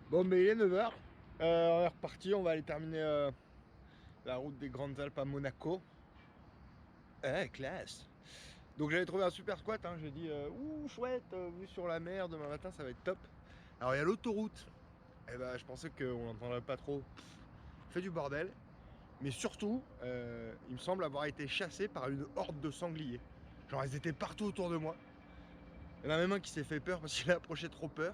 Bon, mais il est 9 h. On est reparti, on va aller terminer la route des Grandes Alpes à Monaco. Classe. Donc j'avais trouvé un super squat, hein. J'ai dit ouh chouette, vue sur la mer, demain matin ça va être top. Alors il y a l'autoroute, et ben je pensais qu'on n'entendrait pas trop. Fait du bordel, mais surtout il me semble avoir été chassé par une horde de sangliers. Genre ils étaient partout autour de moi. Il y en a même un qui s'est fait peur parce qu'il a approché trop peur.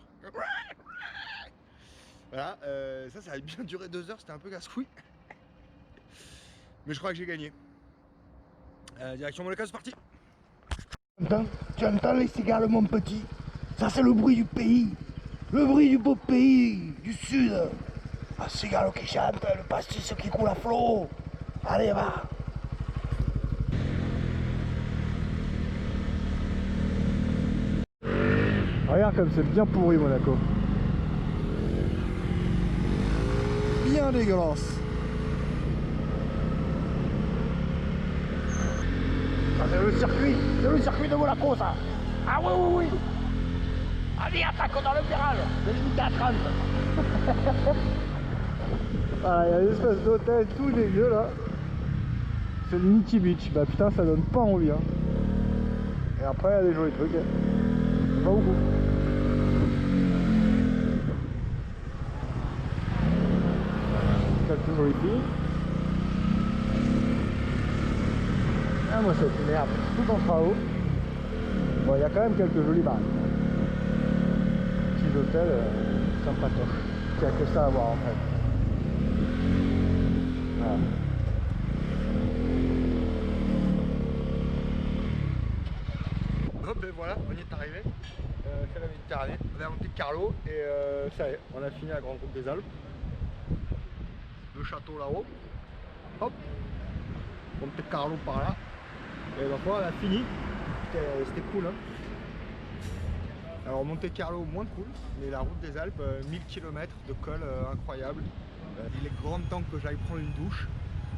Voilà, ça avait bien duré 2 heures, c'était un peu casse-couille. Mais je crois que j'ai gagné. Direction Monaco, c'est parti. Tu entends les cigales, mon petit? Ça, c'est le bruit du pays. Le bruit du beau pays, du sud. Un cigale qui chante, le pastis qui coule à flot. Allez, va. Regarde comme c'est bien pourri Monaco. Bien dégueulasse. Ça, c'est le circuit de Monaco, ça. Ah oui, oui, oui. Allez, attaque dans le virage. C'est limité à 30. Ah, il y a une espèce d'hôtel tout dégueu là. C'est le Nikki Beach. Bah putain, ça donne pas envie. Hein. Et après, il y a des jolis trucs. Hein. Pas beaucoup. Quelques jolies filles. Ah, moi, c'est une merde. Tout en travaux. Bon, il y a quand même quelques jolis bars. Petits hôtels sympatoches. Il n'y a que ça à voir en fait. Voilà. Hop, et voilà, on y est arrivé. C'est la Méditerranée. On est à Monte Carlo et ça y est, on a fini la grande route des Alpes. Le château là-haut. Hop, Monte Carlo par là. Et donc voilà, on a fini. C'était cool. Hein. Alors Monte Carlo moins cool, mais la route des Alpes, 1000 km de col incroyable. Il est grand temps que j'aille prendre une douche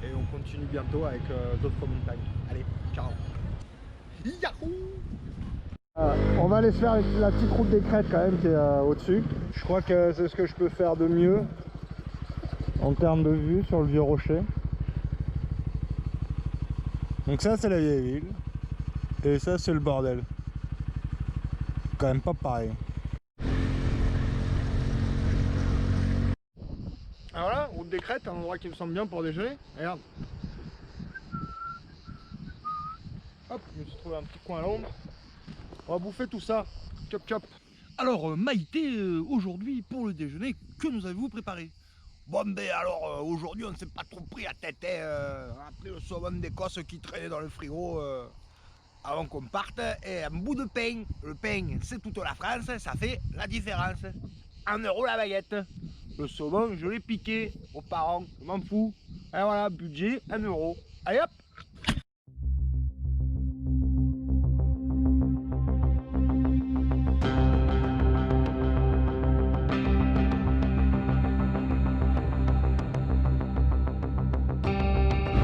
et on continue bientôt avec d'autres montagnes. Allez, ciao. Yahoo! On va aller se faire la petite route des crêtes quand même qui est au-dessus. Je crois que c'est ce que je peux faire de mieux en termes de vue sur le vieux rocher. Donc ça c'est la vieille ville et ça c'est le bordel. Quand même pas pareil. Alors là, route des crêtes, un endroit qui me semble bien pour déjeuner. Regarde. Hop, je me suis trouvé un petit coin à l'ombre. On va bouffer tout ça. Chop chop. Alors Maïté, aujourd'hui pour le déjeuner, que nous avez-vous préparé? Bon ben alors aujourd'hui on ne s'est pas trop pris la tête, hein. On a pris le saumon d'Écosse qui traînait dans le frigo avant qu'on parte et un bout de pain. Le pain c'est toute la France, ça fait la différence. 1 € la baguette. Le saumon je l'ai piqué aux parents, je m'en fous. Et voilà, budget 1 €. Allez hop.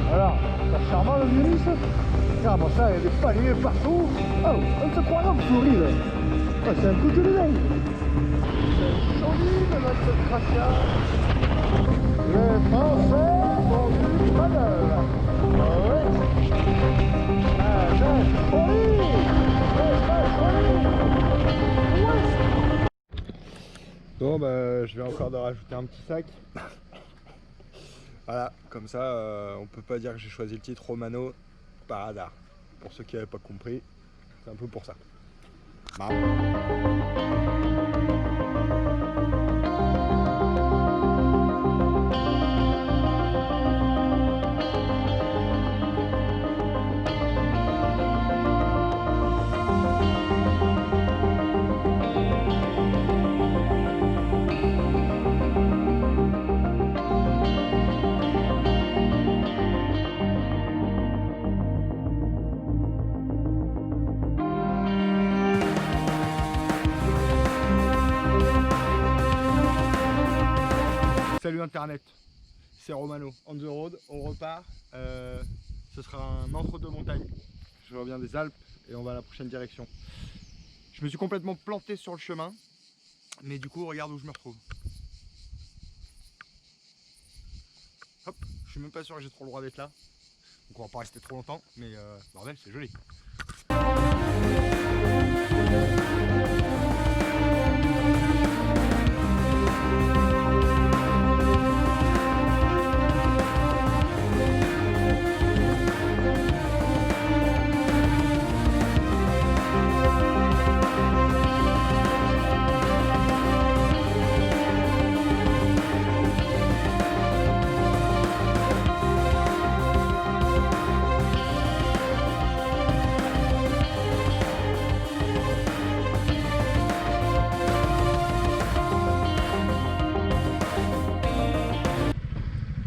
Voilà, c'est charmant le vieux Nice. Ah bon ça, il y a des paliers partout. Oh, on se croirait en Floride. Ah, c'est un coup de dingue. C'est joli de notre Cracia. Les Français font du paddle. Ah ouais. Ah, c'est joli. C'est joli. Ouais. Bon bah je vais encore de rajouter un petit sac. Voilà, comme ça on peut pas dire que j'ai choisi le titre Romano par hasard. Pour ceux qui n'avaient pas compris, c'est un peu pour ça. Salut Internet, c'est Romano, on the road, on repart. Ce sera un entre-deux montagnes. Je reviens des Alpes et on va à la prochaine direction. Je me suis complètement planté sur le chemin, mais du coup regarde où je me retrouve. Je suis même pas sûr que j'ai trop le droit d'être là. Donc on va pas rester trop longtemps, mais bordel, c'est joli.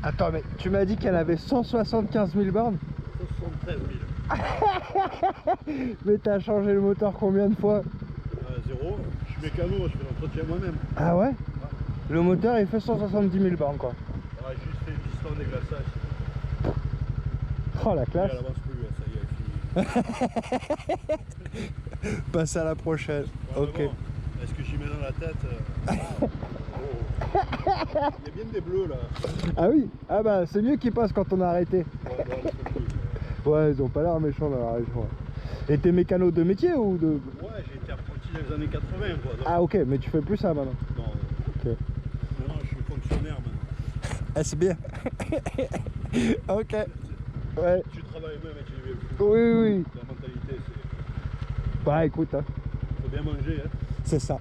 Attends, mais tu m'as dit qu'elle avait 175 000 bornes? 173 000. Mais t'as changé le moteur combien de fois? Zéro. Je suis mécano, je fais l'entretien moi-même. Ah ouais? Le moteur il fait 170 000 bornes quoi. On a juste fait le piston déglaçage. Oh la Elle classe. avance plus, ça y est, elle finit. Passe à la prochaine. Voilà, Ok. bon. Est-ce que j'y mets dans la tête Oh. Il y a bien des bleus là. Ah oui? Ah bah c'est mieux qu'ils passent quand on a arrêté. Ouais, bon, ils sont bleus. Ouais, ils ont pas l'air méchants dans la région. Et t'es mécano de métier ou de... Ouais, j'ai été apprenti dans les années 80 quoi. Donc... Ah ok, mais tu fais plus ça maintenant. Non, Ok. non, je suis fonctionnaire maintenant. Ah c'est bien. Ok. Ouais. Tu travailles même avec les vieux. Oui, oui. La mentalité c'est... Bah écoute, hein. Faut bien manger hein. C'est ça.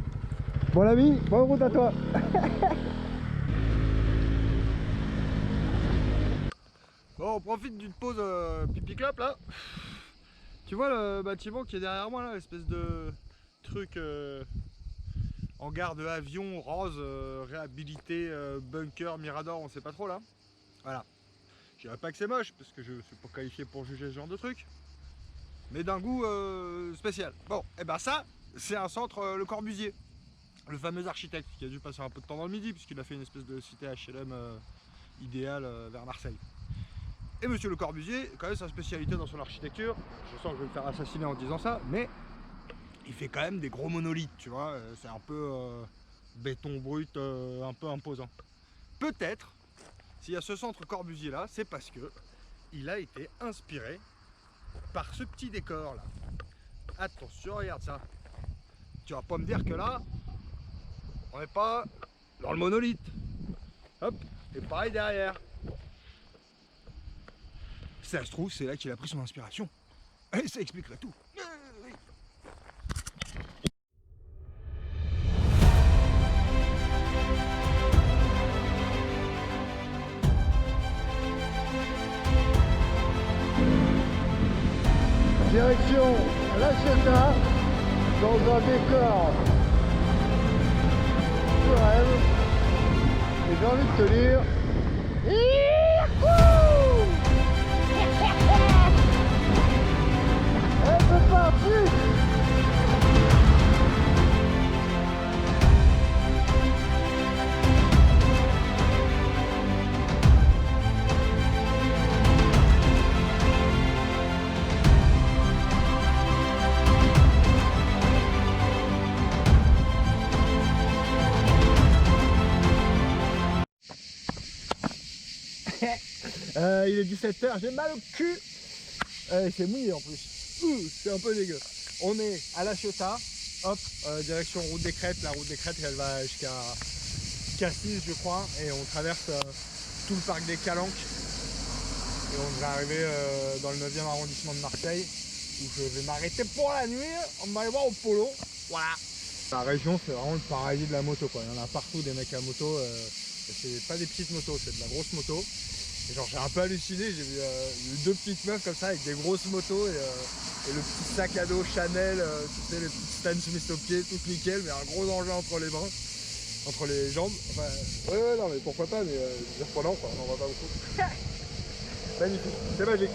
Bon l'ami, bonne route à toi. Bon, on profite d'une pause pipi clope là. Tu vois le bâtiment qui est derrière moi là, l'espèce de truc hangar de avion rose, réhabilité, bunker, mirador, on sait pas trop là. Voilà. Je dirais pas que c'est moche parce que je suis pas qualifié pour juger ce genre de truc. Mais d'un goût spécial. Bon, et ben ça, c'est un centre Le Corbusier. Le fameux architecte qui a dû passer un peu de temps dans le Midi puisqu'il a fait une espèce de cité HLM idéale vers Marseille. Et monsieur Le Corbusier, quand même sa spécialité dans son architecture, je sens que je vais me faire assassiner en disant ça, mais il fait quand même des gros monolithes, tu vois, c'est un peu béton brut, un peu imposant. Peut-être, s'il y a ce centre Corbusier là, c'est parce que il a été inspiré par ce petit décor là. Attention, regarde ça. Tu vas pas me dire que là, on n'est pas dans le monolithe. Hop, et pareil derrière. Si ça se trouve, c'est là qu'il a pris son inspiration. Et ça expliquerait tout. Direction La Ciotat, dans un décor de rêve. Et j'ai envie de te dire... C'est parti! Il est 17 h, j'ai mal au cul. C'est mouillé en plus. C'est un peu dégueu. On est à La Ciotat, hop, direction route des Crêtes. La route des Crêtes elle va jusqu'à Cassis je crois. Et on traverse tout le parc des Calanques. Et on devrait arriver dans le 9e arrondissement de Marseille. Où je vais m'arrêter pour la nuit. On va aller voir au polo. Voilà. La région c'est vraiment le paradis de la moto quoi. Il y en a partout des mecs à moto. C'est pas des petites motos, c'est de la grosse moto. Et genre j'ai un peu halluciné, j'ai vu deux petites meufs comme ça avec des grosses motos et le petit sac à dos Chanel, tu sais les petites Stan Smith au pied, tout nickel, mais un gros engin entre les bras, entre les jambes. Enfin, ouais non mais pourquoi pas, mais c'est surprenant quoi, on en voit pas beaucoup. Magnifique, c'est magique.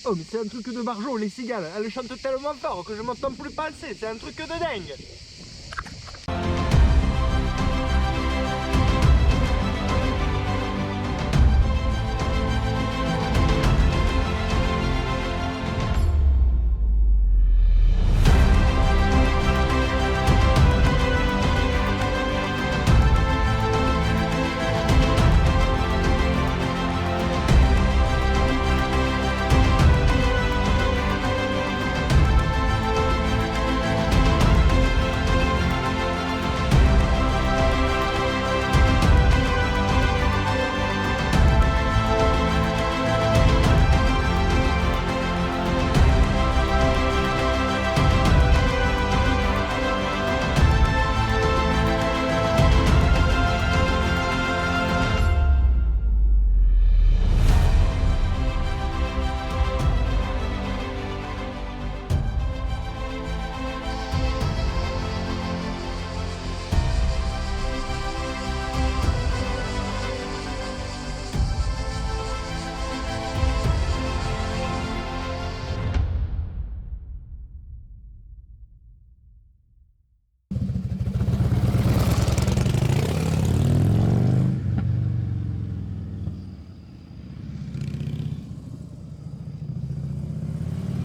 Oh mais c'est un truc de Marjo, les cigales, elles chantent tellement fort que je m'entends plus passer, c'est un truc de dingue.